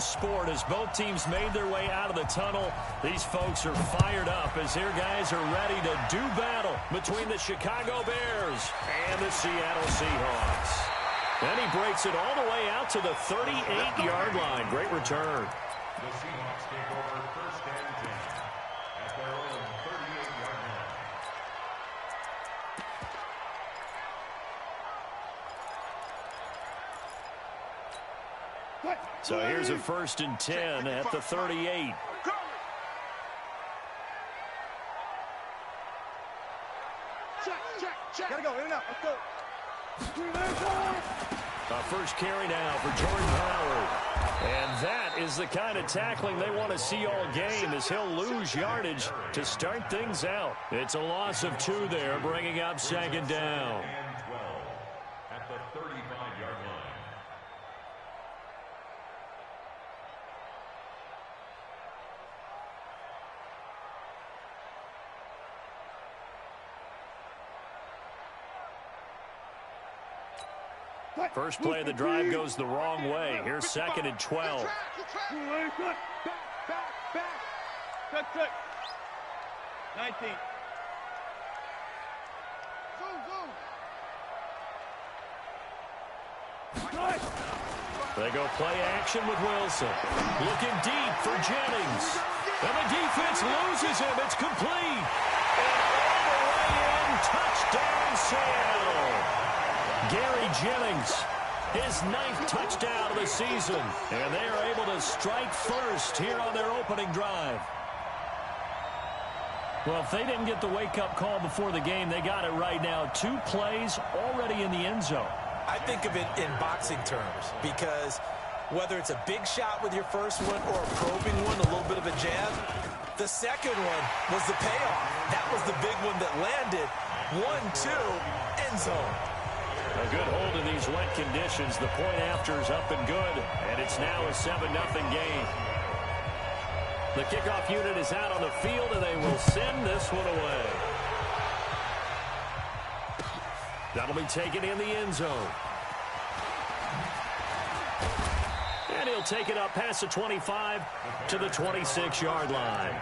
sport as both teams made their way out of the tunnel. These folks are fired up as their guys are ready to do battle between the Chicago Bears and the Seattle Seahawks. And he breaks it all the way out to the 38-yard line. Great return. The Seahawks take over first and 10 at their own 38-yard line. So here's a first and 10 at the 38. Gotta go, in and out, let's go. First carry now for Jordan Howard. And that is the kind of tackling they want to see all game as he'll lose yardage to start things out. It's a loss of 2 there, bringing up second down. And 12 at the 35-yard line. First play of the drive goes the wrong way. Here's second and 12. Back. 19. They go play action with Wilson. Looking deep for Jennings. And the defense loses him. It's complete. And all the way in, touchdown Seattle. Gary Jennings, his 9th touchdown of the season. And they are able to strike first here on their opening drive. Well, if they didn't get the wake-up call before the game, they got it right now. 2 plays already in the end zone. I think of it in boxing terms because whether it's a big shot with your first one or a probing one, a little bit of a jab, the second one was the payoff. That was the big one that landed. 1-2, end zone. A good hold in these wet conditions. The point after is up and good, and it's now a 7-0 game. The kickoff unit is out on the field, and they will send this one away. That'll be taken in the end zone. And he'll take it up past the 25 to the 26-yard line.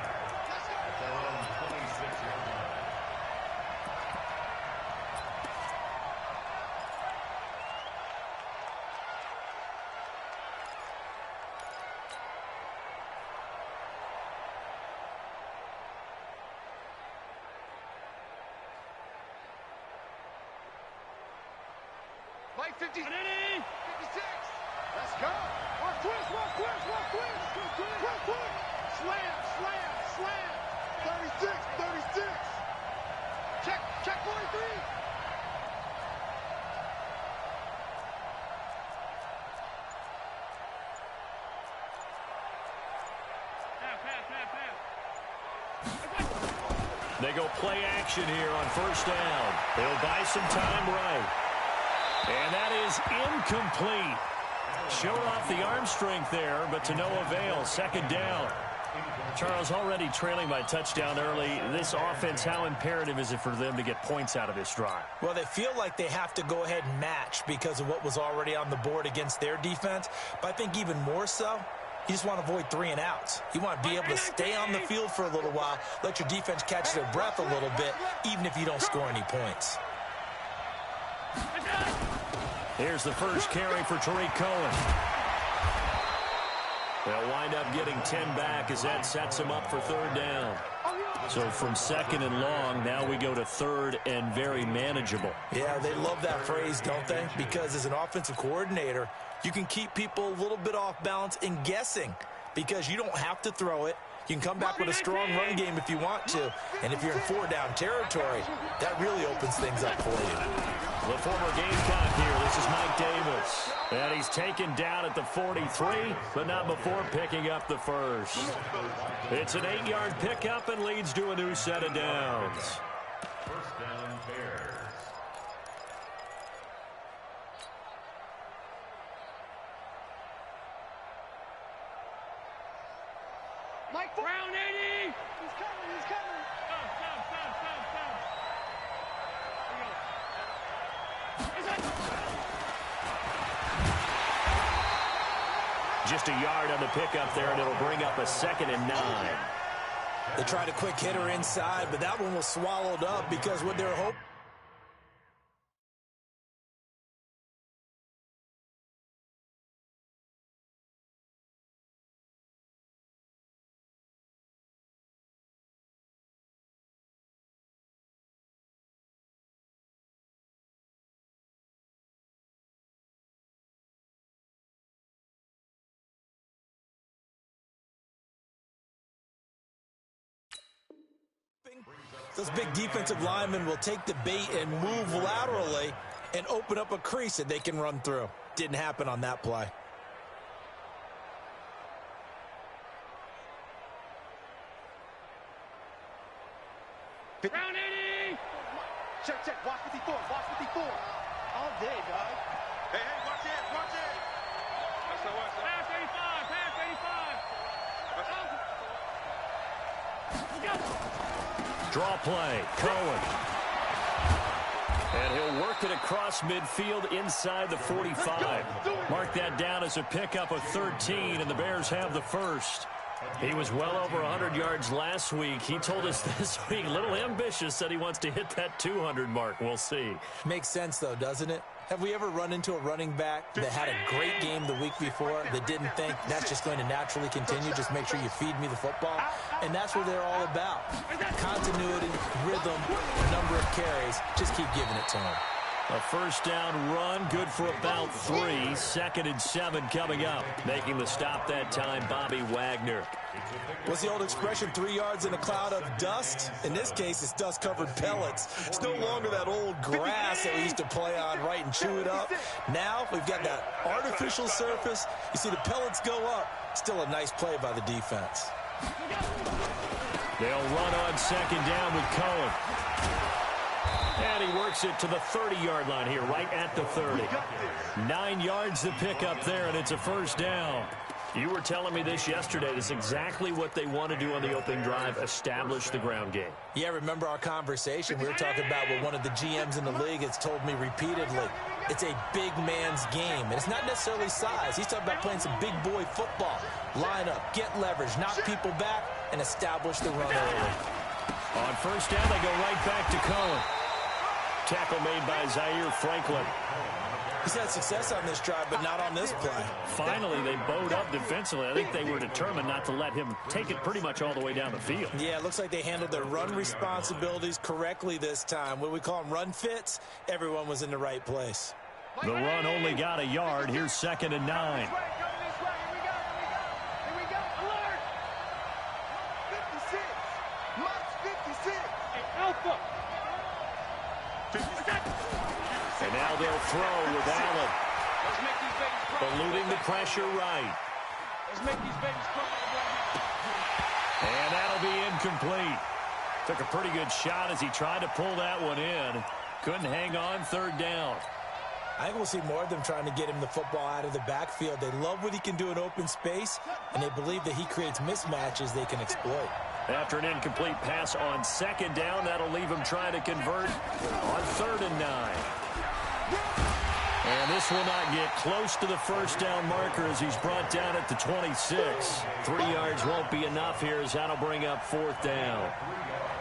Play 50. 56. Let's go. Walk quick. Slam. 36. Check 43. They go play action here on first down. They'll buy some time right. And that is incomplete. Showed off the arm strength there, but to no avail. Second down. Charles, already trailing by touchdown early. This offense, how imperative is it for them to get points out of this drive? Well, they feel like they have to go ahead and match because of what was already on the board against their defense. But I think even more so, you just want to avoid 3 and outs. You want to be able to stay on the field for a little while, let your defense catch their breath a little bit, even if you don't score any points. Here's the first carry for Tariq Cohen. They'll wind up getting 10 back as that sets them up for third down. So from second and long, now we go to third and very manageable. Yeah, they love that phrase, don't they? Because as an offensive coordinator, you can keep people a little bit off balance and guessing because you don't have to throw it. You can come back with a strong run game if you want to. And if you're in 4-down territory, that really opens things up for you. The former Gamecock here. This is Mike Davis. And he's taken down at the 43, but not before picking up the first. It's an 8-yard pickup and leads to a new set of downs. First down, Bears. Mike Brown, 80. He's coming. Just a yard on the pickup there, and it'll bring up a 2nd and 9. They tried a quick hitter inside, but that one was swallowed up because what they're hoping. Those big defensive linemen will take the bait and move laterally and open up a crease that they can run through. Didn't happen on that play. Round 80! Check. Watch 54. All day, dog. Hey, watch it. Watch it. Pass 85. Let's go. Draw play, Cohen. And he'll work it across midfield inside the 45. Mark that down as a pickup of 13, and the Bears have the first. He was well over 100 yards last week. He told us this week, a little ambitious, said he wants to hit that 200 mark. We'll see. Makes sense, though, doesn't it? Have we ever run into a running back that had a great game the week before that didn't think that's just going to naturally continue? Just make sure you feed me the football. And that's what they're all about. Continuity, rhythm, number of carries. Just keep giving it to them. A first down run, good for about 3. 2nd and 7 coming up. Making the stop that time, Bobby Wagner. What's the old expression, 3 yards in a cloud of dust? In this case, it's dust-covered pellets. It's no longer that old grass that we used to play on, right, and chew it up. Now we've got that artificial surface. You see the pellets go up. Still a nice play by the defense. They'll run on 2nd down with Cohen. And he works it to the 30-yard line here, right at the 30. 9 yards to pick up there, and it's a first down. You were telling me this yesterday. This is exactly what they want to do on the opening drive, establish the ground game. Yeah, remember our conversation? We were talking about what one of the GMs in the league has told me repeatedly. It's a big man's game, and it's not necessarily size. He's talking about playing some big boy football. Line up, get leverage, knock people back, and establish the run early. On first down, they go right back to Cohen. Tackle made by Zaire Franklin. He's had success on this drive, but not on this play. Finally, they bowed up defensively. I think they were determined not to let him take it pretty much all the way down the field. Yeah, it looks like they handled their run responsibilities correctly this time. What we call them run fits, everyone was in the right place. The run only got a yard. Here's 2nd and 9. Here we go. Alert! 56. Max 56. Hey, Alpha. 56. And now they'll throw with Allen. Let's make these babies cry. Eluding the pressure right. Let's make these babies cry. And that'll be incomplete. Took a pretty good shot as he tried to pull that one in. Couldn't hang on 3rd down. I think we'll see more of them trying to get him the football out of the backfield. They love what he can do in open space, and they believe that he creates mismatches they can exploit. After an incomplete pass on 2nd down, that'll leave him trying to convert on 3rd and 9. And this will not get close to the first down marker as he's brought down at the 26. 3 yards won't be enough here as that'll bring up 4th down.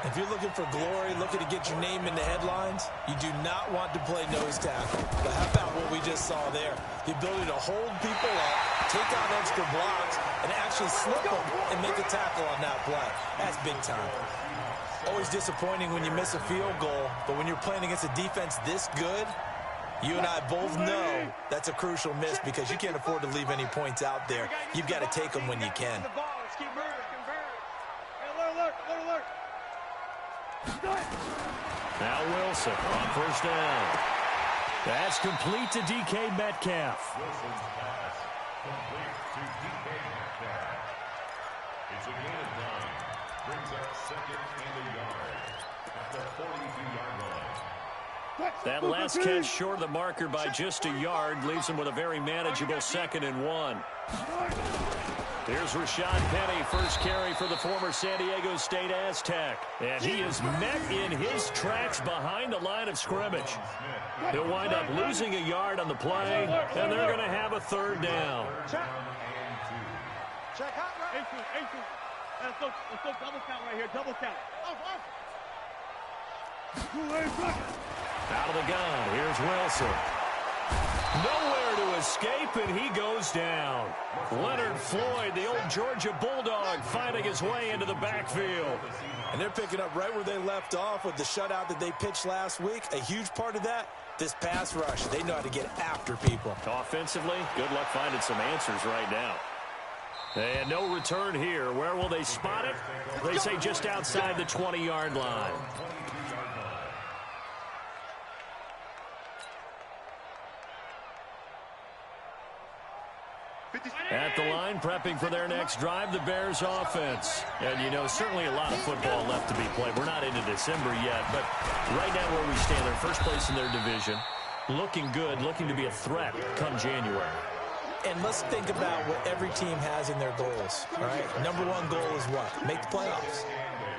If you're looking for glory, looking to get your name in the headlines, you do not want to play nose tackle. But how about what we just saw there? The ability to hold people up, take out extra blocks, and actually slip them and make a tackle on that play. That's big time. Always disappointing when you miss a field goal, but when you're playing against a defense this good, you and I both know that's a crucial miss because you can't afford to leave any points out there. You've got to take them when you can. Let's keep moving. Alert. Now Wilson on first down. That's complete to DK Metcalf. Wilson's pass complete to DK Metcalf. It's a gain of 9. Brings up 2nd and a yard at the 42-yard line. That last catch short of the marker by just a yard leaves him with a very manageable 2nd and 1. Here's Rashad Penny, first carry for the former San Diego State Aztec. And he is met in his tracks behind the line of scrimmage. He'll wind up losing a yard on the play, and they're going to have a 3rd down. Check out, right? 18. Let's go double count right here. Double count. Out of the gun. Here's Wilson. Nowhere to escape, and he goes down. Leonard Floyd, the old Georgia Bulldog, finding his way into the backfield. And they're picking up right where they left off with the shutout that they pitched last week. A huge part of that, this pass rush. They know how to get after people. Offensively, good luck finding some answers right now. And no return here. Where will they spot it? They say just outside the 20-yard line. At the line, prepping for their next drive, the Bears offense. And, you know, certainly a lot of football left to be played. We're not into December yet, but right now where we stand, they're first place in their division. Looking good, looking to be a threat come January. And let's think about what every team has in their goals, all right? Number one goal is what? Make the playoffs.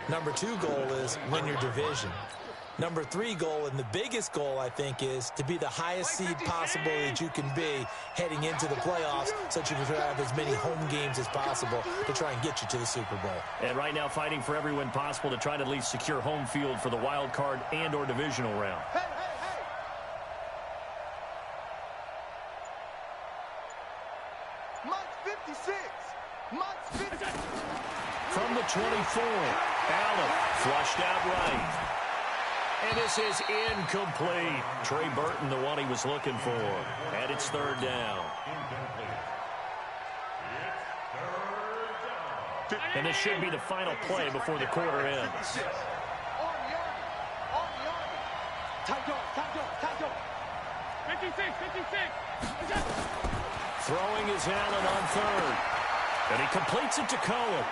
Number two goal is win your division. Number three goal, and the biggest goal, I think, is to be the highest seed possible that you can be heading into the playoffs so that you can have as many home games as possible to try and get you to the Super Bowl. And right now fighting for every win possible to try to at least secure home field for the wild card and or divisional round. From the 24, Allen flushed out right. And this is incomplete. Trey Burton, the one he was looking for. And it's third down. And this should be the final play before the quarter ends. Throwing is Allen on third. And he completes it to Cohen.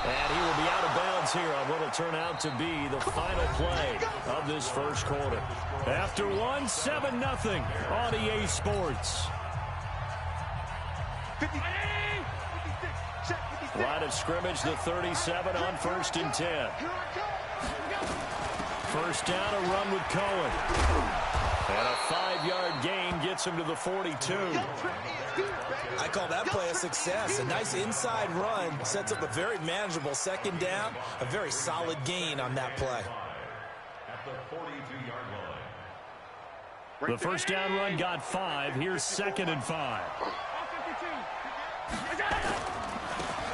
And he will be out of bounds here on what will turn out to be the final play of this first quarter. After one, 7-0 on EA Sports. Line of scrimmage, the 37 on 1st and 10. First down, a run with Cohen. And a 5-yard gain gets him to the 42. I call that play a success. A nice inside run sets up a very manageable second down. A very solid gain on that play. At the 42-yard line. The first down run got 5. Here's 2nd and 5.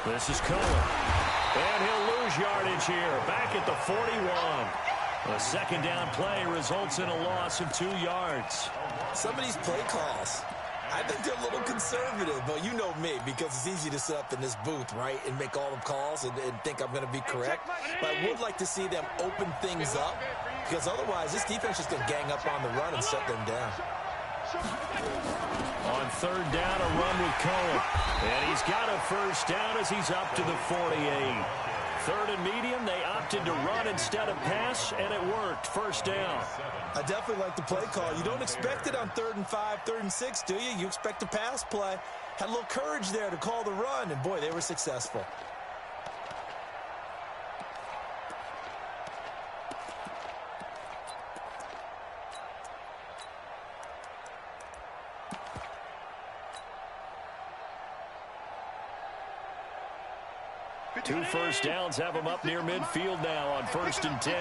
This is Cohen. And he'll lose yardage here. Back at the 41. A second down play results in a loss of 2 yards. Some of these play calls, I think they're a little conservative, but you know me, because it's easy to sit up in this booth, right, and make all the calls and think I'm going to be correct. But I would like to see them open things up, because otherwise this defense is going to gang up on the run and shut them down. On third down, a run with Cohen. And he's got a first down as he's up to the 48. Third and medium, they opted to run instead of pass, and it worked. First down. I definitely like the play call. You don't expect it on 3rd and 5, 3rd and 6, do you? You expect a pass play. Had a little courage there to call the run, and boy, they were successful. Two first downs have him up near midfield now on 1st and 10.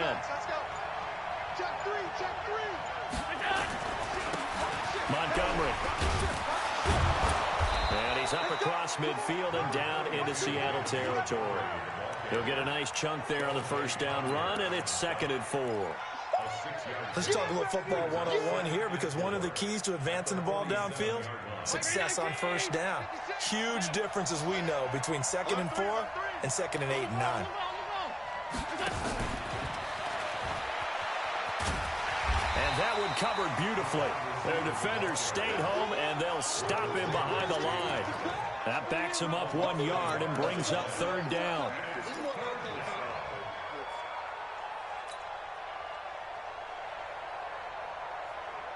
Montgomery. And he's up across midfield and down into Seattle territory. He'll get a nice chunk there on the first down run, and it's 2nd and 4. Let's talk a little football 101 here, because one of the keys to advancing the ball downfield, success on first down. Huge difference, as we know, between 2nd and 4 and 2nd and 8 and 9. And that one covered beautifully. Their defenders stayed home, and they'll stop him behind the line. That backs him up 1 yard and brings up third down.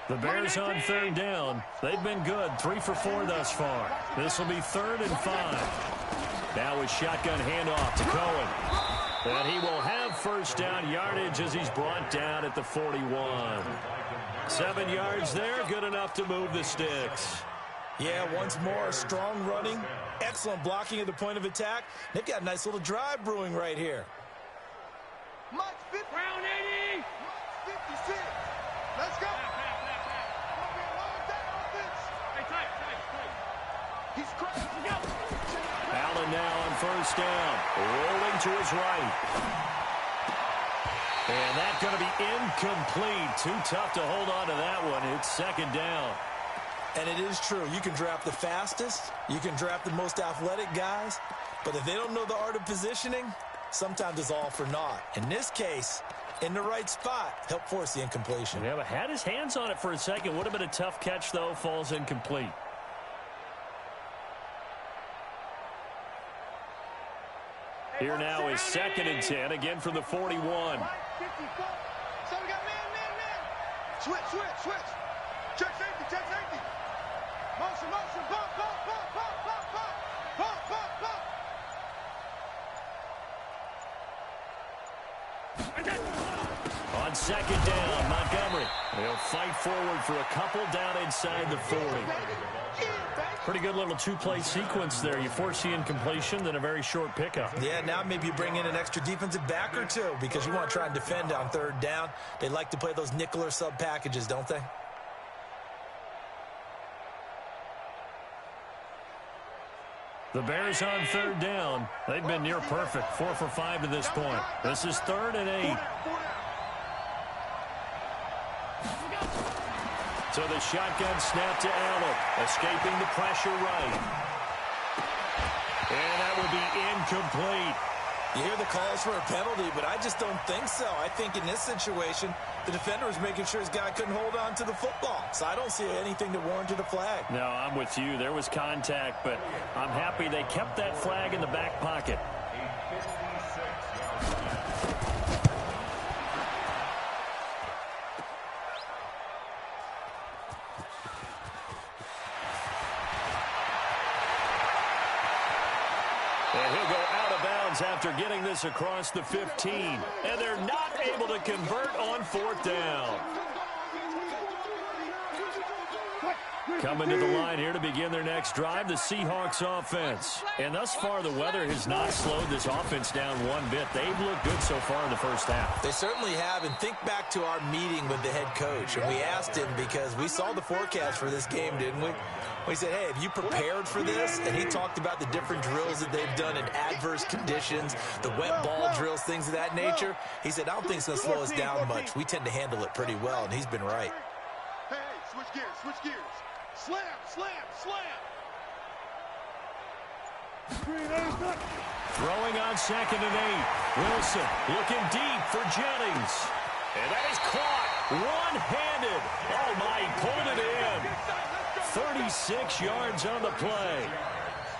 The Bears on third down. They've been good, 3 for 4 thus far. This will be 3rd and 5. Now with shotgun handoff to Cohen. And he will have first down yardage as he's brought down at the 41. 7 yards there, good enough to move the sticks. Yeah, once more, strong running, excellent blocking at the point of attack. They've got a nice little drive brewing right here. Mike 50. Round 80. Mike 56. Let's go. He's crazy. Allen now on first down, rolling to his right. And that's going to be incomplete. Too tough to hold on to that one. It's second down. And it is true. You can draft the fastest. You can draft the most athletic guys. But if they don't know the art of positioning, sometimes it's all for naught. In this case, in the right spot, help force the incompletion. Yeah, but had his hands on it for a second. Would have been a tough catch, though. Falls incomplete. Here now is 2nd and 10, again from the 41. So we got man. Switch. Check safety. Motion, pump. On 2nd down, Montgomery. They'll fight forward for a couple down inside the 40. Pretty good little two-play sequence there. You force the incompletion, then a very short pickup. Yeah, now maybe you bring in an extra defensive back or two because you want to try and defend on 3rd down. They like to play those nickel or sub packages, don't they? The Bears on 3rd down. They've been near perfect, 4 for 5 to this point. This is 3rd and 8. So the shotgun snap to Allen, escaping the pressure right. And that will be incomplete. You hear the calls for a penalty, but I just don't think so. I think in this situation, the defender was making sure his guy couldn't hold on to the football. So I don't see anything that warranted a flag. No, I'm with you. There was contact, but I'm happy they kept that flag in the back pocket. And he'll go out of bounds after getting this across the 15. And they're not able to convert on 4th down. Coming to the line here to begin their next drive, the Seahawks offense. And thus far, the weather has not slowed this offense down one bit. They've looked good so far in the first half. They certainly have. And think back to our meeting with the head coach. And we asked him because we saw the forecast for this game, didn't we? We said, hey, have you prepared for this? And he talked about the different drills that they've done in adverse conditions, the wet ball drills, things of that nature. He said, I don't think it's going to slow us down much. We tend to handle it pretty well, and he's been right. Hey, switch gears. Slam. Throwing on 2nd and 8. Wilson looking deep for Jennings. And that is caught one-handed. Oh, my, he pulled it in. 36 yards on the play.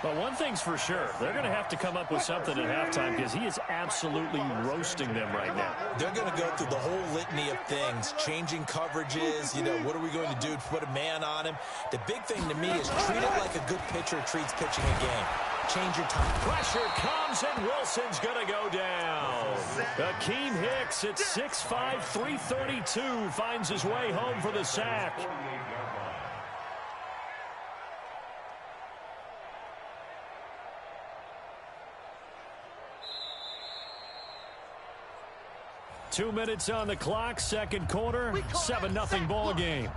But one thing's for sure, they're going to have to come up with something at halftime because he is absolutely roasting them right now. They're going to go through the whole litany of things, changing coverages, what are we going to do to put a man on him? The big thing to me is treat it like a good pitcher treats pitching a game. Change your time. Pressure comes, and Wilson's going to go down. Akeem Hicks at 6'5", 332 finds his way home for the sack. Two minutes on the clock, second quarter, 7-0 ball game.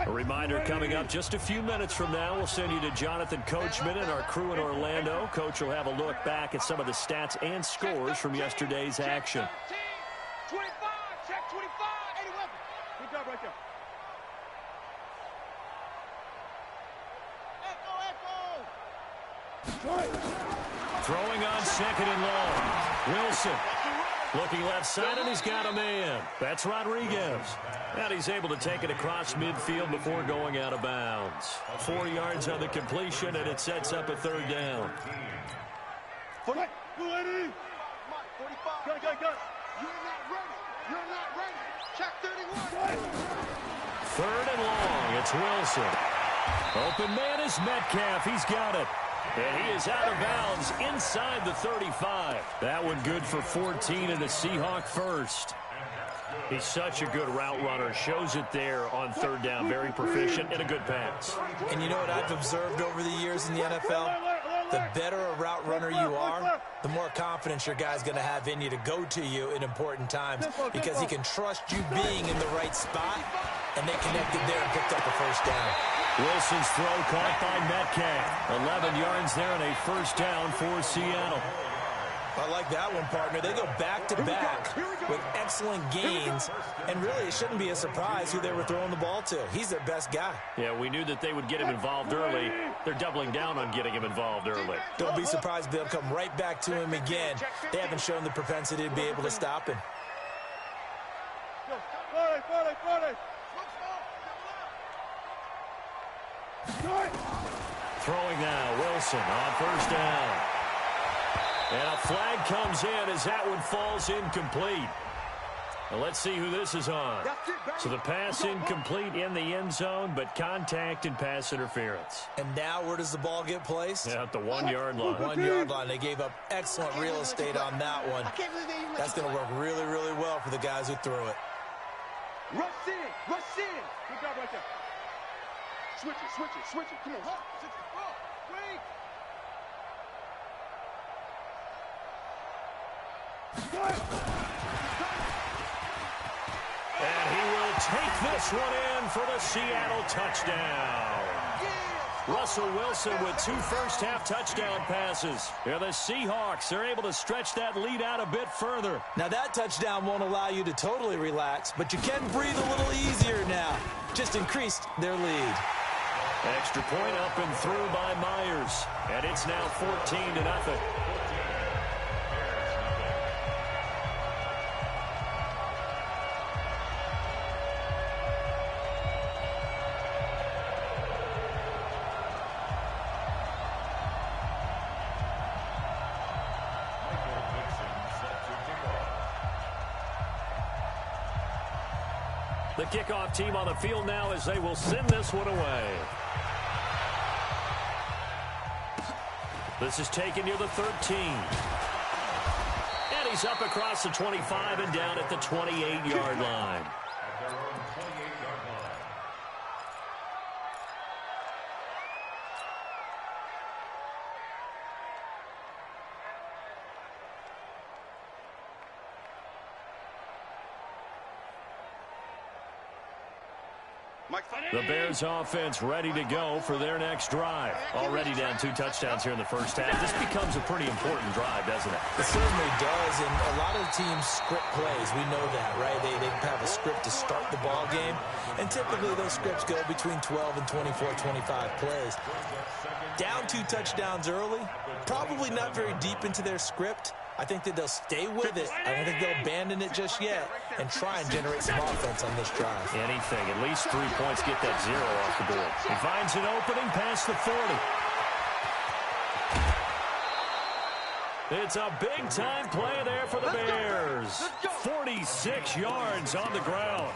A reminder coming up just a few minutes from now, we'll send you to Jonathan Coachman and our crew in Orlando. Coach will have a look back at some of the stats and scores from yesterday's action. 25, check 25, 81. Good job right there. Throwing on 2nd and long. Wilson looking left side, and he's got a man. That's Rodriguez. And he's able to take it across midfield before going out of bounds. 4 yards on the completion, and it sets up a 3rd down. 40. 45. Go. You're not ready. Check 31. 3rd and long. It's Wilson. Open man is Metcalf. He's got it. And he is out of bounds inside the 35. That one good for 14 and a Seahawk first. He's such a good route runner. Shows it there on third down. Very proficient and a good pass. And you know what I've observed over the years in the NFL? The better a route runner you are, the more confidence your guy's going to have in you to go to you in important times because he can trust you being in the right spot, and they connected there and picked up a first down. Wilson's throw caught by Metcalf. 11 yards there and a first down for Seattle. I like that one, partner. They go back-to-back with excellent gains, and really it shouldn't be a surprise who they were throwing the ball to. He's their best guy. Yeah, we knew that they would get him involved early. They're doubling down on getting him involved early. Don't be surprised if they'll come right back to him again. They haven't shown the propensity to be able to stop him. Throwing now, Wilson on first down. And a flag comes in as that one falls incomplete. Now let's see who this is on. So the pass incomplete in the end zone, but contact and pass interference. And now where does the ball get placed? Yeah, at the 1-yard line. 1-yard line. They gave up excellent real estate on that one. That's going to work really, really well for the guys who threw it. Rush in. Rush in. Good job right there. Switch it. Switch it. Switch it. Come on. Wait. And he will take this one in for the Seattle touchdown. Russell Wilson with 2 first-half touchdown passes. Yeah, the Seahawks are able to stretch that lead out a bit further. Now that touchdown won't allow you to totally relax, but you can breathe a little easier now. Just increased their lead. Extra point up and through by Myers. And it's now 14-0. The kickoff team on the field now as they will send this one away. This is taken near the 13. And he's up across the 25 and down at the 28-yard line. The Bears offense ready to go for their next drive. Already down 2 touchdowns here in the first half. This becomes a pretty important drive, doesn't it? It certainly does, and a lot of teams script plays. We know that, right? They have a script to start the ball game, and typically those scripts go between 12 and 24, 25 plays. Down 2 touchdowns early, probably not very deep into their script. I think that they'll stay with it. I don't think they'll abandon it just yet and try and generate some offense on this drive. Anything. At least 3 points, get that 0 off the board. He finds an opening past the 40. It's a big-time play there for the Bears. 46 yards on the ground.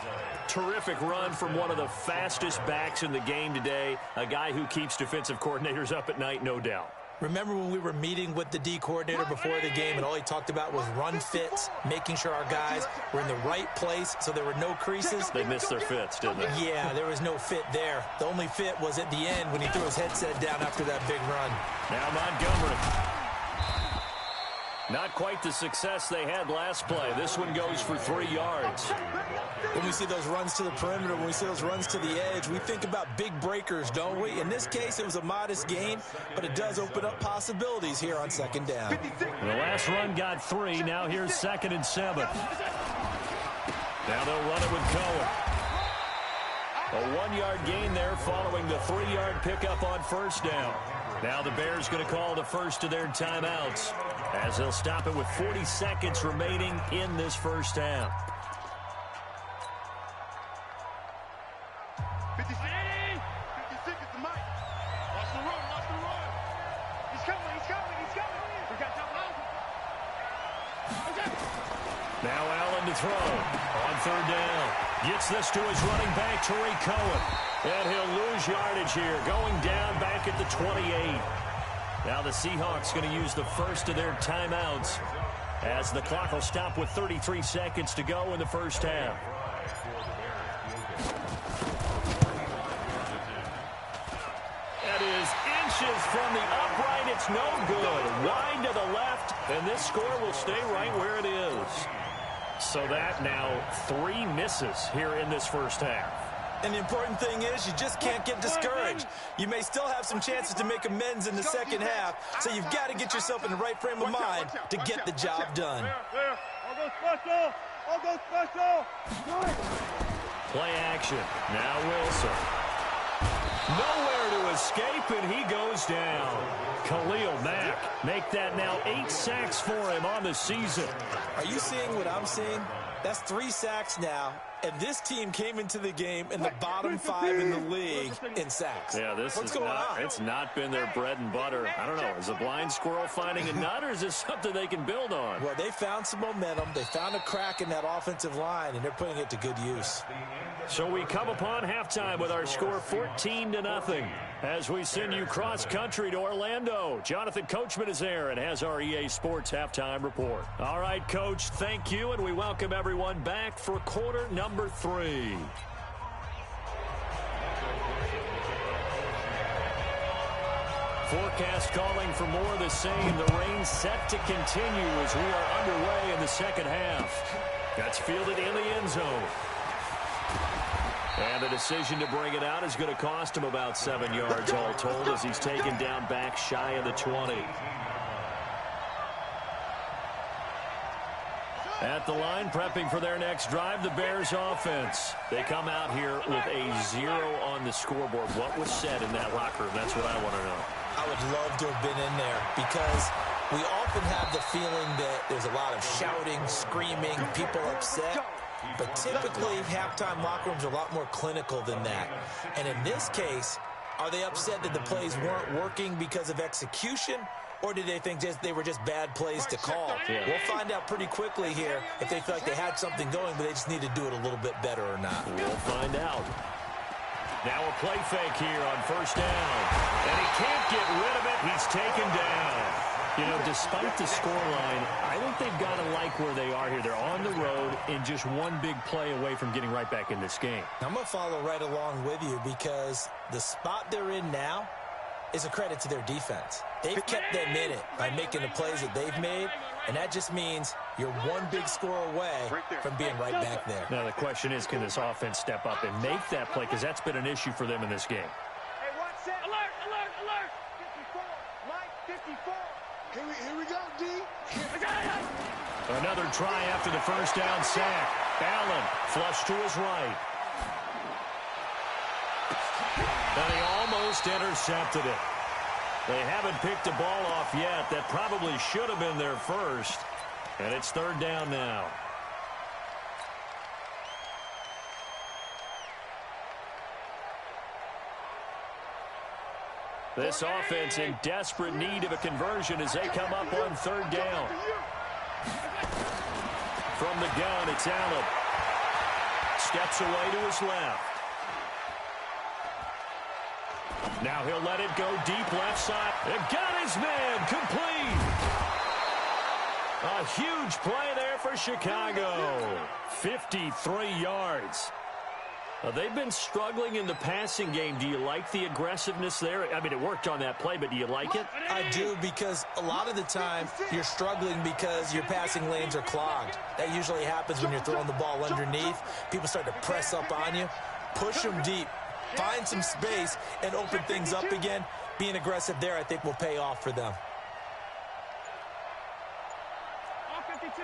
Terrific run from one of the fastest backs in the game today. A guy who keeps defensive coordinators up at night, no doubt. Remember when we were meeting with the D coordinator before the game and all he talked about was run fits, making sure our guys were in the right place so there were no creases? They missed their fits, didn't they? Yeah, there was no fit there. The only fit was at the end when he threw his headset down after that big run. Now Montgomery. Not quite the success they had last play. This one goes for 3 yards. When we see those runs to the perimeter, when we see those runs to the edge, we think about big breakers, don't we? In this case, it was a modest gain, but it does open up possibilities here on second down. The last run got 3. Now here's 2nd and 7. Now they'll run it with Cohen. A 1-yard gain there following the 3-yard pickup on first down. Now the Bears going to call the first of their timeouts as they'll stop it with 40 seconds remaining in this first half. 56 is the mic. Watch the run. He's coming. We got top line. Now Allen to throw on third down. Gets this to his running back, Tariq Cohen. And he'll lose yardage here, going down back at the 28. Now the Seahawks going to use the first of their timeouts as the clock will stop with 33 seconds to go in the first half. That is inches from the upright. It's no good. Wide to the left, and this score will stay right where it is. So that now 3 misses here in this first half. And the important thing is you just can't get discouraged. You may still have some chances to make amends in the second half, so you've got to get yourself in the right frame of mind to get the job done. I'll go special. I'll go special. Play action. Now Wilson. Nowhere to escape, and he goes down. Khalil Mack make that now 8 sacks for him on the season. Are you seeing what I'm seeing? That's 3 sacks now, and this team came into the game in the bottom 5 in the league in sacks. Yeah, it's not been their bread and butter. I don't know, is a blind squirrel finding a nut, or is this something they can build on? Well, they found some momentum. They found a crack in that offensive line, and they're putting it to good use. So we come upon halftime with our score 14-0 as we send you cross-country to Orlando. Jonathan Coachman is there and has our EA Sports halftime report. All right, Coach, thank you, and we welcome everyone back for quarter number 3. Forecast calling for more of the same. The rain set to continue as we are underway in the second half. That's fielded in the end zone. And the decision to bring it out is going to cost him about 7 yards all told as he's taken down back shy of the 20. At the line, prepping for their next drive, the Bears offense. They come out here with a 0 on the scoreboard. What was said in that locker room? That's what I want to know. I would love to have been in there because we often have the feeling that there's a lot of shouting, screaming, people upset. But typically, halftime locker rooms are a lot more clinical than that. And in this case, are they upset that the plays weren't working because of execution? Or did they think they were just bad plays to call? Yeah. We'll find out pretty quickly here if they feel like they had something going, but they just need to do it a little bit better or not. We'll find out. Now a play fake here on first down. And he can't get rid of it. He's taken down. You know, despite the scoreline, I think they've got to like where they are here. They're on the road and just one big play away from getting right back in this game. I'm going to follow right along with you because the spot they're in now is a credit to their defense. They've kept them in it by making the plays that they've made, and that just means you're one big score away from being right back there. Now the question is, can this offense step up and make that play? Because that's been an issue for them in this game. Hey, watch that. Alert, alert, alert. 54. Mike, 54. Here we go, D. Another try after the first down sack. Allen flush to his right. And he almost intercepted it. They haven't picked the ball off yet. That probably should have been their first. And it's third down now. This offense in desperate need of a conversion as they come up on third down. From the gun, it's Allen. Steps away to his left. Now he'll let it go deep left side. It got his man complete. A huge play there for Chicago. 53 yards. They've been struggling in the passing game. Do you like the aggressiveness there? I mean, it worked on that play, but do you like it? I do, because a lot of the time you're struggling because your passing lanes are clogged. That usually happens when you're throwing the ball underneath. People start to press up on you. Push them deep. Find some space and open things up again. Being aggressive there, I think, will pay off for them. All 52.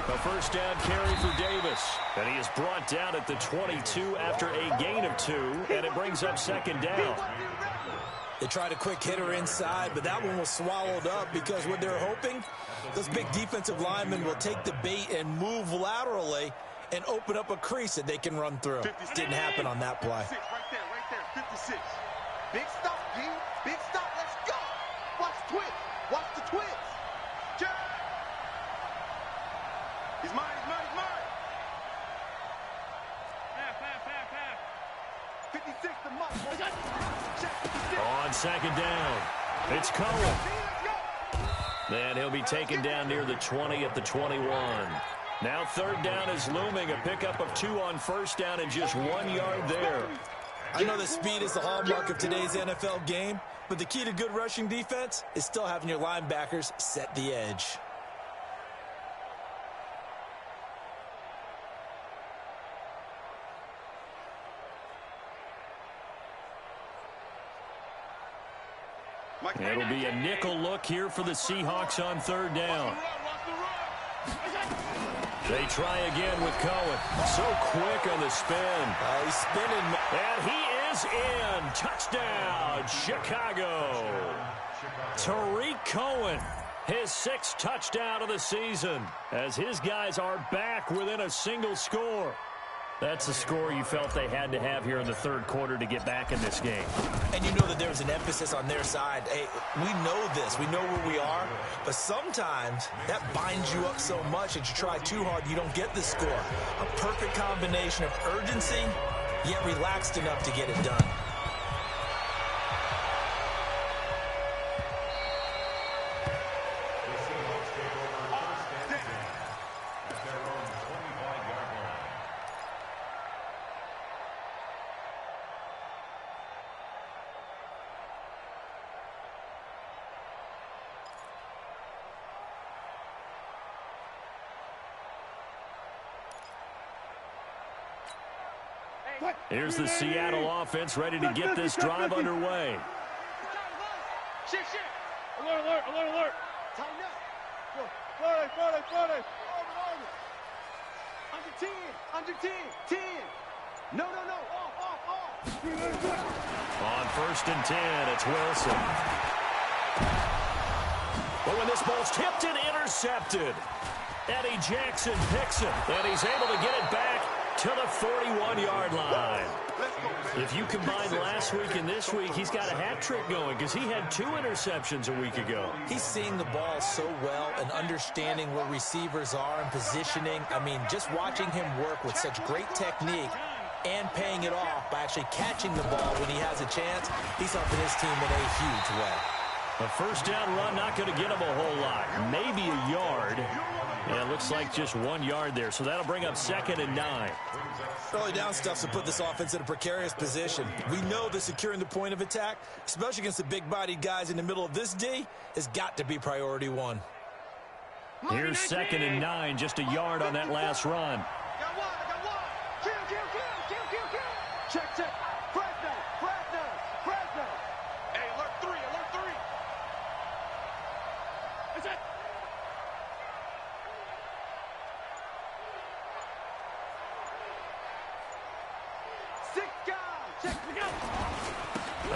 A first down carry for Davis. And he is brought down at the 22 after a gain of 2. And it brings up second down. They tried a quick hitter inside, but that one was swallowed up because what they're hoping, those big defensive linemen will take the bait and move laterally and open up a crease that they can run through. Didn't happen on that play. Right there, 56. Big stop, G. Big stop, let's go. Watch the twist. Watch the twist. He's mine, he's mine, he's mine. Half. 56 to Mike. On on second down. It's Cohen. And he'll be taken down near the 20 at the 21. Now third down is looming. A pickup of 2 on first down and just 1 yard there. I know that speed is the hallmark of today's NFL game, but the key to good rushing defense is still having your linebackers set the edge. It'll be a nickel look here for the Seahawks on third down. They try again with Cohen. So quick on the spin. He's spinning. And he is in. Touchdown, Chicago. Tariq Cohen, his 6th touchdown of the season, as his guys are back within a single score. That's the score you felt they had to have here in the third quarter to get back in this game. And you know that there's an emphasis on their side. Hey, we know this. We know where we are. But sometimes that binds you up so much that you try too hard, you don't get the score. A perfect combination of urgency, yet relaxed enough to get it done. Here's the Seattle offense ready to get this drive underway. Shit. Alert. Tighten up. Go. 40. Under 10. 10. No. Off. On first and 10, it's Wilson. But when this ball's tipped and intercepted, Eddie Jackson picks it, and he's able to get it back to the 41-yard line. If you combine last week and this week, he's got a hat trick going because he had 2 interceptions a week ago. He's seeing the ball so well and understanding where receivers are and positioning. I mean, just watching him work with such great technique and paying it off by actually catching the ball when he has a chance, he's helping his team in a huge way. A first down run, not going to get him a whole lot. Maybe a yard. And it looks like just 1 yard there. So that'll bring up 2nd and 9. Early down stuff's to put this offense in a precarious position. We know that securing the point of attack, especially against the big-bodied guys in the middle of this D, has got to be priority 1. Here's 2nd and 9, just a yard on that last run. Got one. Kill. Check. Fresno. Hey, alert 3. That's it.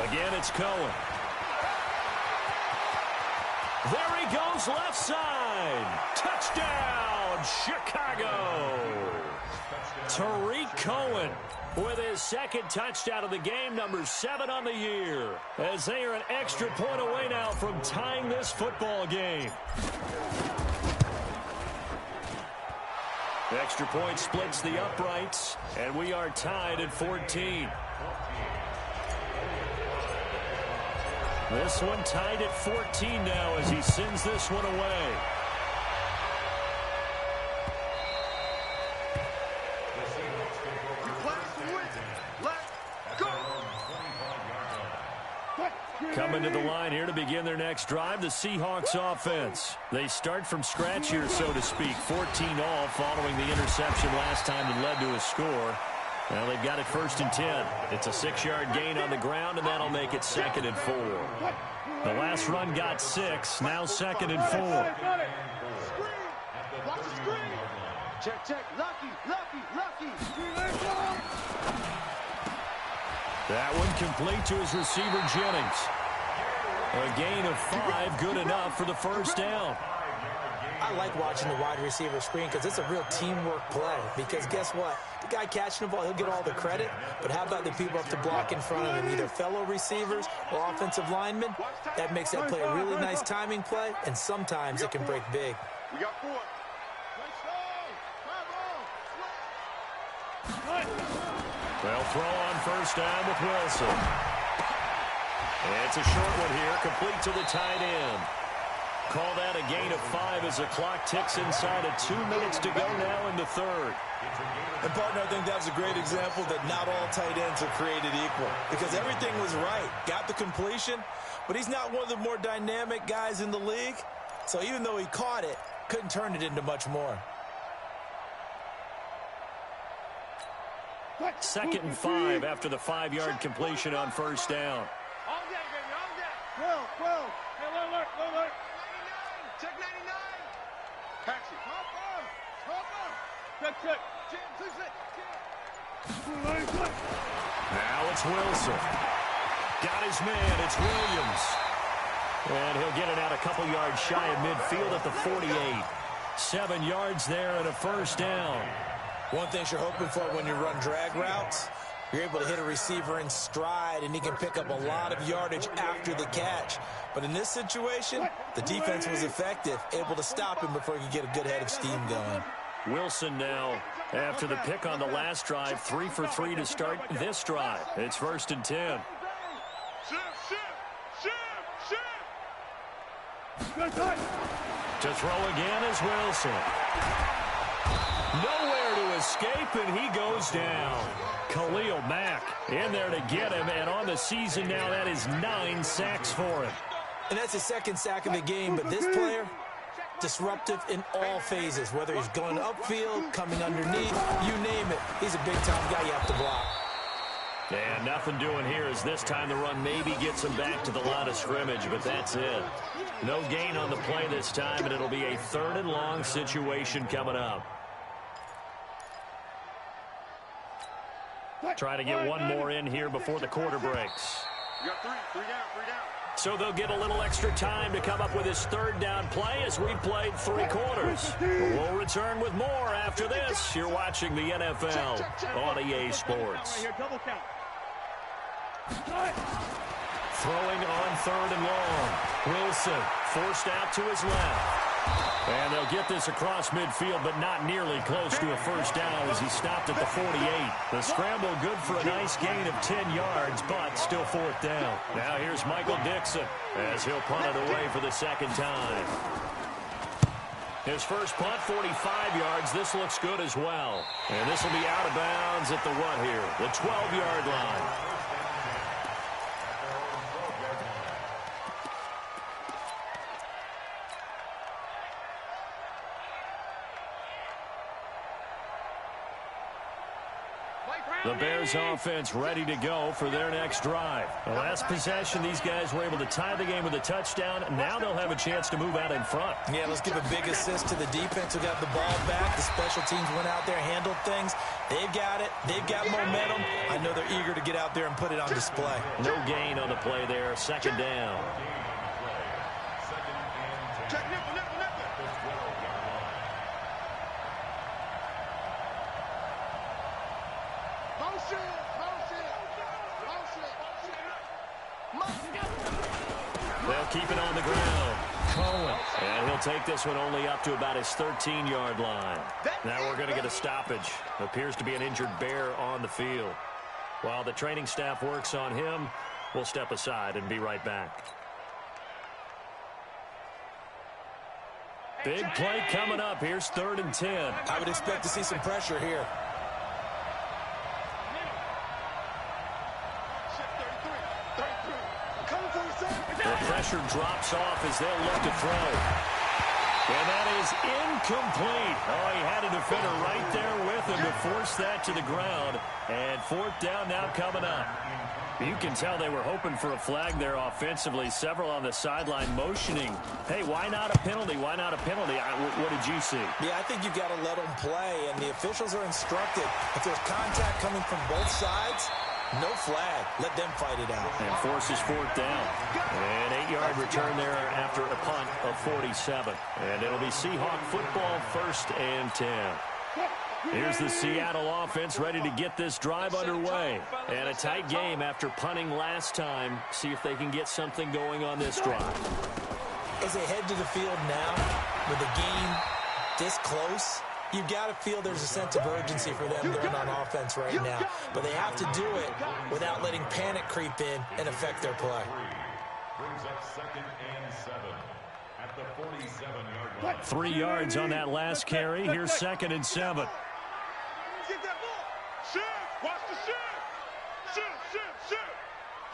Again, it's Cohen. There he goes, left side. Touchdown, Chicago. Tariq Cohen with his 2nd touchdown of the game, number 7 on the year, as they are an extra point away now from tying this football game. Extra point splits the uprights, and we are tied at 14. This one tied at 14 now as he sends this one away. Coming to the line here to begin their next drive, the Seahawks offense. They start from scratch here, so to speak. 14 all following the interception last time that led to a score. Well, they've got it 1st and 10. It's a 6-yard gain on the ground, and that'll make it 2nd and 4. The last run got 6. Now 2nd and 4. Check. Lucky. That one complete to his receiver, Jennings. A gain of 5, good enough for the first down. I like watching the wide receiver screen because it's a real teamwork play. Because guess what? The guy catching the ball, he'll get all the credit. But how about the people up to block in front of him, either fellow receivers or offensive linemen? That makes that play a really nice timing play, and sometimes it can break big. We got 4. They'll throw on first down with Wilson. It's a short one here, complete to the tight end. Call that a gain of 5 as the clock ticks inside of 2 minutes to go now in the third. And, partner, I think that was a great example that not all tight ends are created equal because everything was right. Got the completion, but he's not one of the more dynamic guys in the league. So even though he caught it, couldn't turn it into much more. 2nd and 5 after the 5-yard completion on first down. All day, baby, all day. 12. Hey, alert. 99. Check 99. Catch it. Hop on. Check. Now it's Wilson. Got his man. It's Williams. And he'll get it out a couple yards shy of midfield at the 48. 7 yards there and a first down. One thing you're hoping for when you run drag routes, you're able to hit a receiver in stride, and he can pick up a lot of yardage after the catch. But in this situation, the defense was effective, able to stop him before he could get a good head of steam going. Wilson now, after the pick on the last drive, 3 for 3 to start this drive. It's 1st and 10. To throw again is Wilson. Nowhere to escape, and he goes down. Khalil Mack in there to get him, and on the season now, that is 9 sacks for him. And that's his 2nd sack of the game, but this player, disruptive in all phases, whether he's going upfield, coming underneath, you name it. He's a big-time guy you have to block. And nothing doing here as this time the run maybe gets him back to the line of scrimmage, but that's it. No gain on the play this time, and it'll be a 3rd and long situation coming up. Try to get one more in here before the quarter breaks. You got 3 down. So they'll get a little extra time to come up with his 3rd down play as we've played 3 quarters. We'll return with more after this. You're watching the NFL on EA Sports. Throwing on 3rd and long. Wilson forced out to his left. And they'll get this across midfield, but not nearly close to a first down as he stopped at the 48. The scramble good for a nice gain of 10 yards, but still 4th down. Now here's Michael Dixon as he'll punt it away for the 2nd time. His first punt, 45 yards. This looks good as well. And this will be out of bounds at the what here? The 12-yard line. The Bears offense ready to go for their next drive. The last possession, these guys were able to tie the game with a touchdown. Now they'll have a chance to move out in front. Yeah, let's give a big assist to the defense who got the ball back. The special teams went out there, handled things. They've got it. They've got momentum. I know they're eager to get out there and put it on display. No gain on the play there. 2nd down. They'll keep it on the ground. Cohen. And he'll take this one only up to about his 13-yard line. Now we're going to get a stoppage. Appears to be an injured Bear on the field. While the training staff works on him, we'll step aside and be right back. Big play coming up. Here's 3rd and 10. I would expect to see some pressure here. The pressure drops off as they'll look to throw. And that is incomplete. Oh, he had a defender right there with him to force that to the ground. And 4th down now coming up. You can tell they were hoping for a flag there offensively. Several on the sideline motioning. Hey, why not a penalty? Why not a penalty? What did you see? Yeah, I think you've got to let them play. And the officials are instructed. If there's contact coming from both sides, no flag. Let them fight it out. And forces 4th down. An 8-yard return there after a punt of 47. And it'll be Seahawk football, 1st and 10. Here's the Seattle offense ready to get this drive underway. And a tight game after punting last time. See if they can get something going on this drive. As they head to the field now, with the game this close, You've got to feel there's a sense of urgency for them going on offense right now. But they have to do it without letting panic creep in and affect their play. Brings up 2nd and 7 at the 47-yard line. 3 yards on that last carry. Here's 2nd and 7. Get that ball. Shift. Watch the shift. Shift.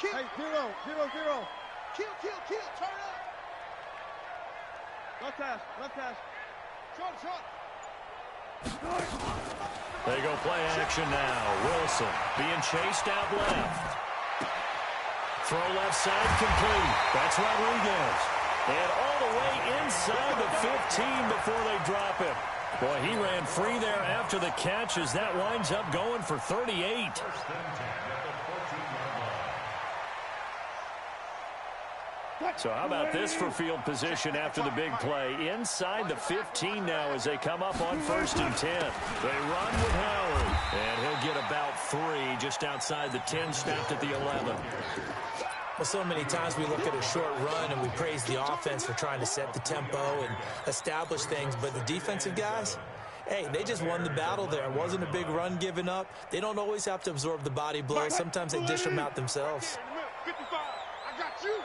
Kill. Hey, 0. Kill. Turn up. Left hash. Short. They go play action now. Wilson being chased out left. Throw left side complete. That's Rodriguez. And all the way inside the 15 before they drop him. Boy, he ran free there after the catch as that winds up going for 38. So how about this for field position after the big play? Inside the 15 now as they come up on 1st and 10. They run with Howard. And he'll get about 3 just outside the 10, snapped at the 11. Well, so many times we look at a short run and we praise the offense for trying to set the tempo and establish things. But the defensive guys, hey, they just won the battle there. It wasn't a big run given up. They don't always have to absorb the body blows. Sometimes they dish them out themselves. 55. I got you.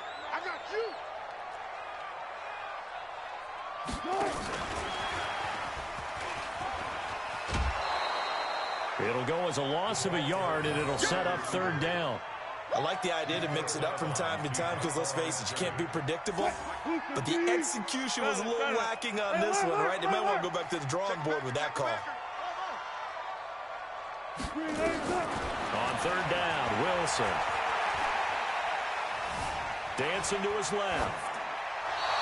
It'll go as a loss of a yard, and it'll set up 3rd down. I like the idea to mix it up from time to time because, let's face it, you can't be predictable. But the execution was a little lacking on this one, right? They might want to go back to the drawing board with that call. On 3rd down, Wilson. Dancing to his left.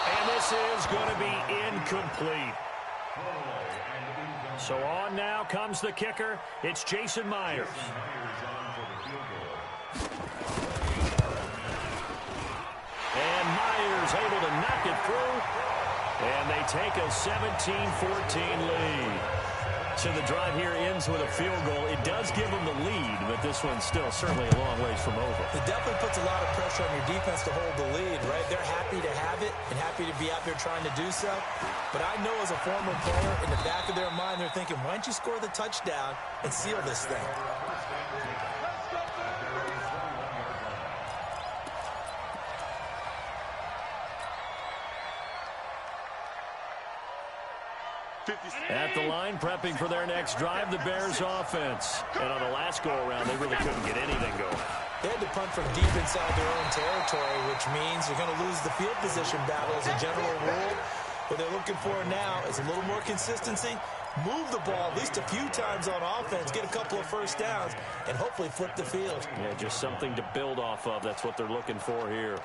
And this is going to be incomplete. So on now comes the kicker. It's Jason Myers. And Myers able to knock it through. And they take a 17-14 lead. So the drive here ends with a field goal. It does give them the lead, but this one's still certainly a long ways from over. It definitely puts a lot of pressure on your defense to hold the lead, right? They're happy to have it and happy to be out there trying to do so. But I know as a former player, in the back of their mind, they're thinking, why don't you score the touchdown and seal this thing? At the line, prepping for their next drive, the Bears offense. And on the last go-around, they really couldn't get anything going. They had to punt from deep inside their own territory, which means you're going to lose the field position battle as a general rule. What they're looking for now is a little more consistency, move the ball at least a few times on offense, get a couple of first downs, and hopefully flip the field. Yeah, just something to build off of. That's what they're looking for here.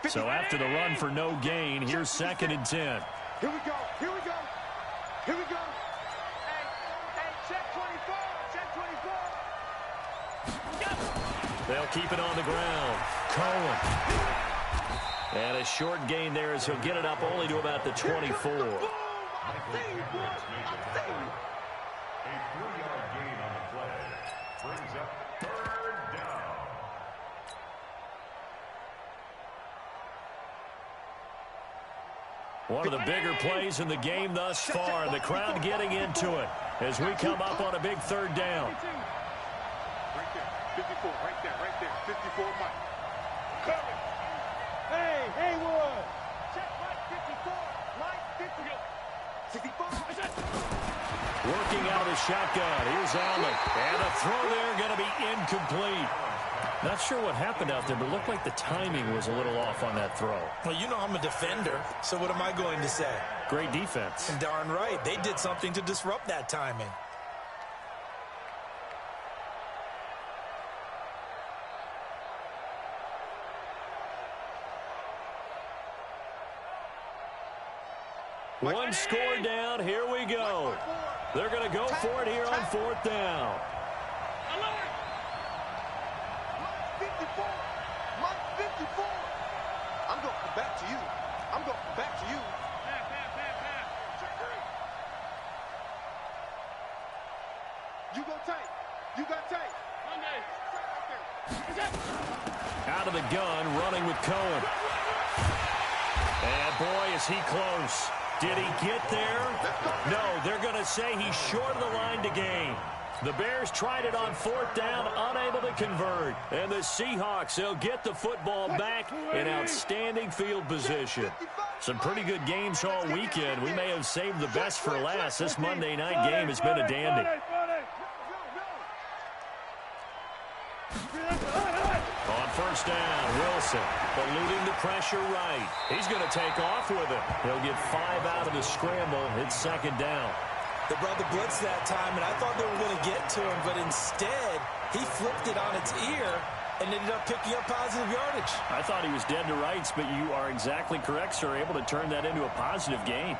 So after the run for no gain, here's 2nd and 10. Here we go. Hey, check 24. They'll keep it on the ground. Cohen. And a short gain there as he'll get it up only to about the 24. A 3-yard gain on the play brings up 3rd down. One of the bigger plays in the game thus far, and the crowd getting into it as we come up on a big 3rd down. Right there, 54, right there, 54, Mike. Coming. Hey, Haywood. Check Mike 54, 54. Working out of the shotgun. Here's Allen. And a throw there going to be incomplete. Not sure what happened out there, but it looked like the timing was a little off on that throw. Well, you know I'm a defender, so what am I going to say? Great defense. And darn right, they did something to disrupt that timing. One score down. Here we go. They're going to go for it here on 4th down. I'm going to come back to you. You go tight. You got tight. Out of the gun, running with Cohen. And boy, is he close. Did he get there? No, they're going to say he's short of the line to gain. The Bears tried it on 4th down, unable to convert. And the Seahawks, they'll get the football back in outstanding field position. Some pretty good games all weekend. We may have saved the best for last. This Monday night game has been a dandy. On 1st down, Wilson eluding the pressure right. He's going to take off with it. He'll get 5 out of the scramble. It's 2nd down. They brought the blitz that time, and I thought they were going to get to him, but instead, he flipped it on its ear and ended up picking up positive yardage. I thought he was dead to rights, but you are exactly correct, sir. Able to turn that into a positive gain.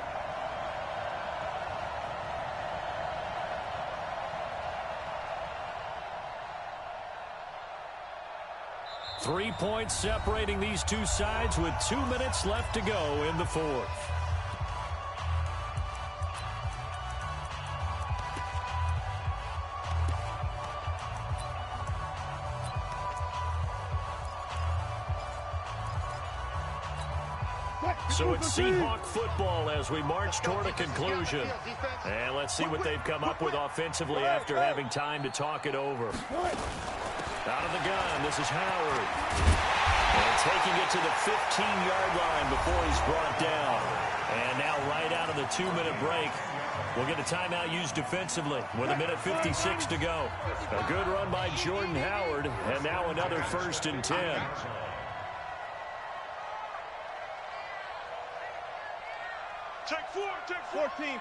Three points separating these two sides with 2 minutes left to go in the 4th. So it's Seahawk football as we march toward a conclusion. And let's see what they've come up with offensively after having time to talk it over. Out of the gun, this is Howard. And taking it to the 15-yard line before he's brought down. And now right out of the 2-minute break, we'll get a timeout used defensively with 1:56 to go. A good run by Jordan Howard, and now another 1st and 10. Take 4, take 14.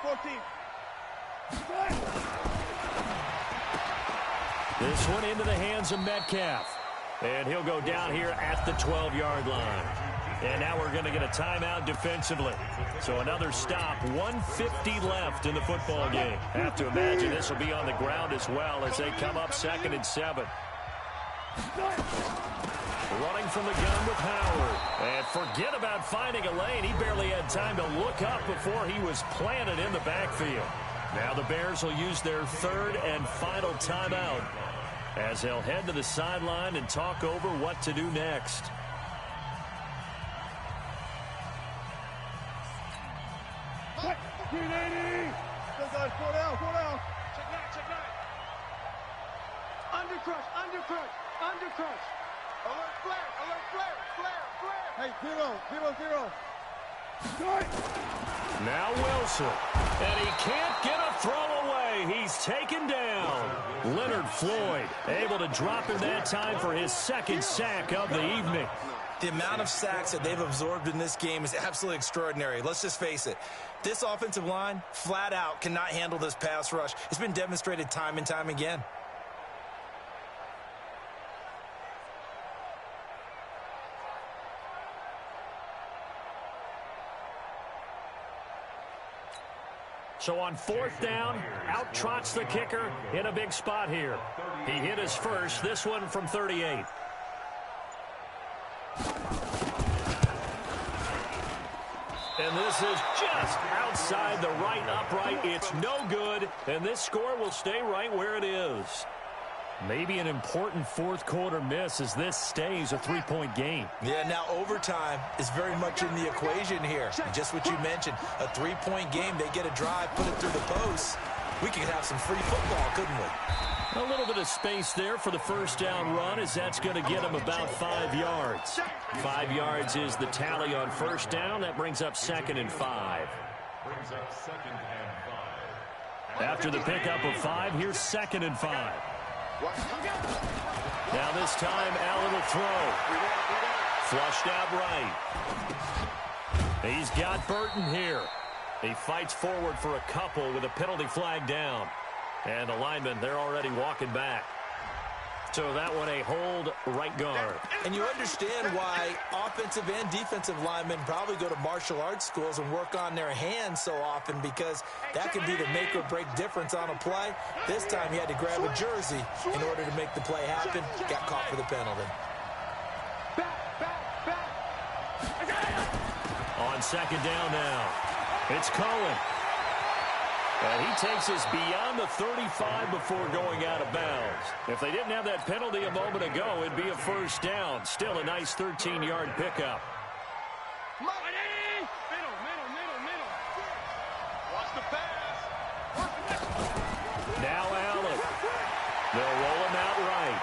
This one into the hands of Metcalf. And he'll go down here at the 12-yard line. And now we're going to get a timeout defensively. So another stop, 1:50 left in the football game. Have to imagine this will be on the ground as well as they come up 2nd and 7. Running from the gun with Howard. And forget about finding a lane. He barely had time to look up before he was planted in the backfield. Now the Bears will use their 3rd and final timeout as they'll head to the sideline and talk over what to do next. Green 80. Go down. Check 9. Undercrush. Alert flare. Hey, 0. Now Wilson. And he can't get a throw away. He's taken down. Leonard Floyd able to drop him that time for his 2nd sack of the evening. The amount of sacks that they've absorbed in this game is absolutely extraordinary. Let's just face it. This offensive line, flat out, cannot handle this pass rush. It's been demonstrated time and time again. So on 4th down, out trots the kicker in a big spot here. He hit his first, this one from 38. And this is just outside the right upright. It's no good, and this score will stay right where it is. Maybe an important 4th quarter miss as this stays a 3-point game. Yeah, now overtime is very much in the equation here. Just what you mentioned, a 3-point game. They get a drive, put it through the post. We could have some free football, couldn't we? A little bit of space there for the 1st down run as that's going to get him about 5 yards. 5 yards is the tally on 1st down. That brings up 2nd and 5. After the pickup of 5, here's 2nd and 5. Now this time, Allen will throw. Flushed out right. He's got Burton here. He fights forward for a couple with a penalty flag down. And the linemen, they're already walking back. So that one a hold right guard. And you understand why offensive and defensive linemen probably go to martial arts schools and work on their hands so often, because that can be the make or break difference on a play. This time he had to grab a jersey in order to make the play happen. Got caught for the penalty. On 2nd down now, it's Cohen. And he takes us beyond the 35 before going out of bounds. If they didn't have that penalty a moment ago, it'd be a first down. Still a nice 13-yard pickup. Middle. Watch the pass. Now Allen. They'll roll him out right.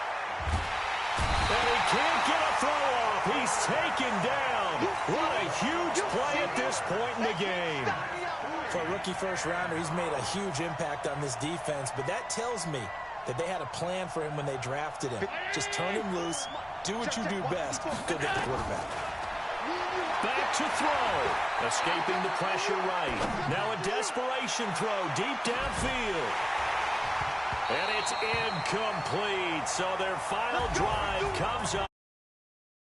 And he can't get a throw off. He's taken down. What a huge play at this point in the game. For a rookie first-rounder, he's made a huge impact on this defense, but that tells me that they had a plan for him when they drafted him. Just turn him loose, do what you do best, go get the quarterback. Back to throw. Escaping the pressure right. Now a desperation throw deep downfield. And it's incomplete. So their final drive comes up.